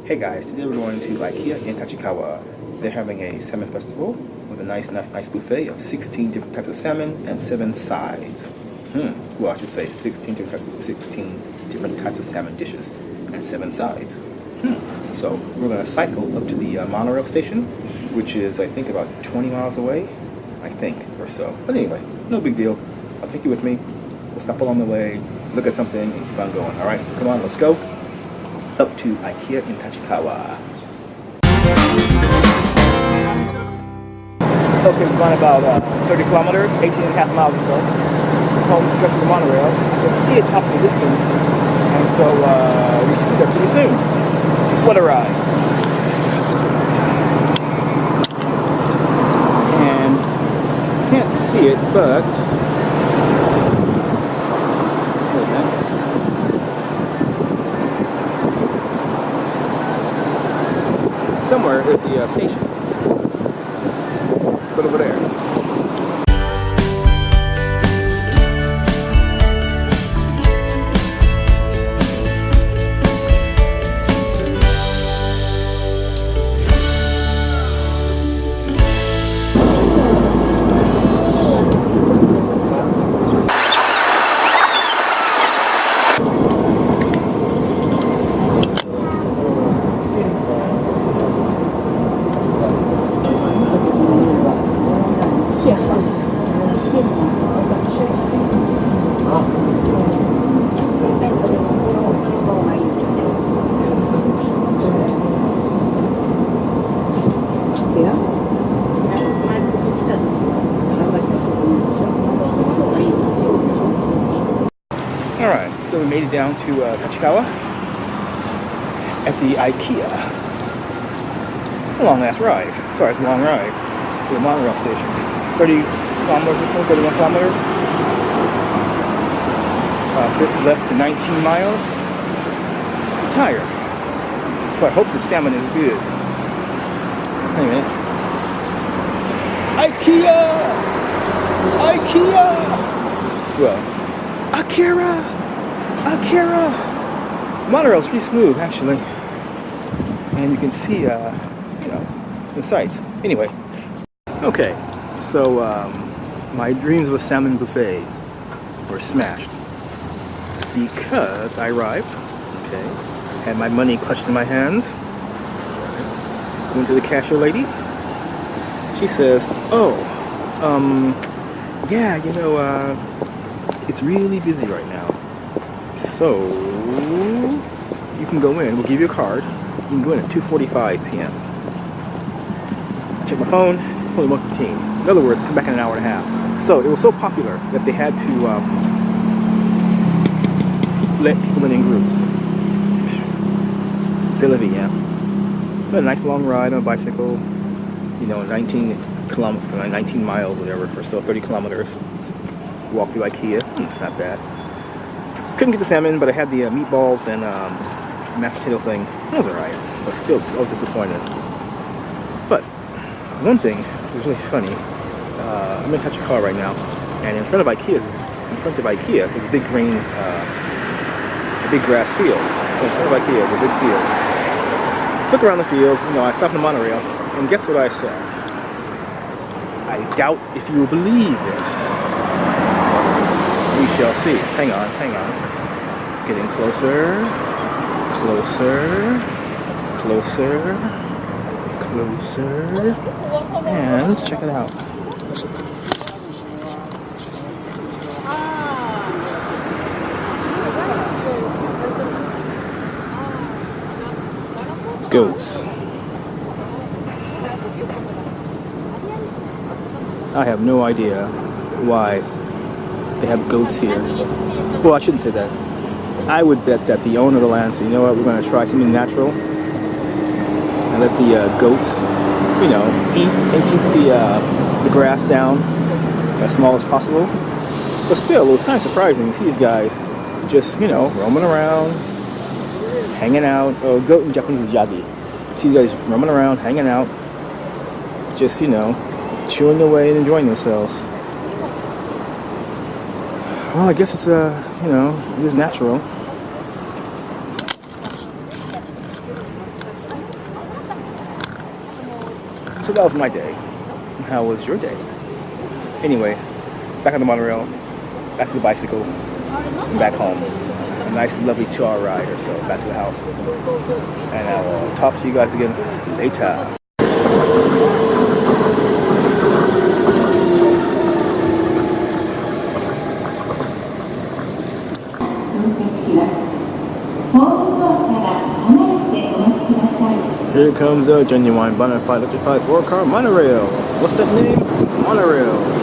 Hey guys, today we're going to IKEA in Tachikawa. They're having a salmon festival with a nice buffet of 16 different types of salmon and 7 sides. Well, I should say 16 different types of salmon dishes and 7 sides. So we're going to cycle up to the monorail station, which is I think about 20 miles away, I think, or so. But anyway, no big deal. I'll take you with me. We'll stop along the way, look at something, and keep on going. All right, so come on, let's go. Up to IKEA in Tachikawa. Okay, we've gone about 30 kilometers, 18 and a half miles or so. Home stretch of the monorail. I can see it off in the distance, and so we should be there pretty soon. What a ride. And can't see it, but somewhere is the station. But over there. Alright, so we made it down to Tachikawa at the IKEA. It's a long ass ride. Sorry, it's a long ride to the monorail station. It's 30 kilometers or so, 31 kilometers. A bit less than 19 miles. I'm tired. So I hope the salmon is good. Wait a minute. IKEA! IKEA! Well, Akira! Monorail's pretty smooth, actually. And you can see, some sights. Anyway. Okay, so, my dreams of a salmon buffet were smashed. Because I arrived, had my money clutched in my hands, went to the cashier lady. She says, yeah, it's really busy right now. So, you can go in, we'll give you a card. You can go in at 2:45 p.m. I checked my phone, it's only 1:15. In other words, come back in an hour and a half. So, it was so popular that they had to let people in groups. C'est la vie, yeah. So, I had a nice long ride on a bicycle, 19 miles, whatever, or so, 30 kilometers. Walk through IKEA, not bad. Couldn't get the salmon, but I had the meatballs and mashed potato thing. That was alright, but still, I was disappointed. But one thing was really funny. I'm in Tachikawa right now, and in front of IKEA is a big green, a big grass field. So in front of IKEA is a big field. Look around the field. I stopped in the monorail, and guess what I saw? I doubt if you will believe it. We shall see. Hang on. Getting closer. And check it out. Goats. I have no idea why they have goats here. Well, I shouldn't say that. I would bet that the owner of the land said, you know what, we're going to try something natural and let the goats, eat and keep the grass down as small as possible. But still, it was kind of surprising to see these guys just, roaming around, hanging out. Oh, goat in Japanese is yagi. See these guys roaming around, hanging out, just, chewing away and enjoying themselves. Well, I guess it's it is natural. So that was my day. How was your day? Anyway, back on the monorail, back to the bicycle, and back home. A nice, lovely 2-hour ride or so back to the house. And I will talk to you guys again later. Here comes a genuine bona fide electrified 4-car monorail. What's that name? Monorail.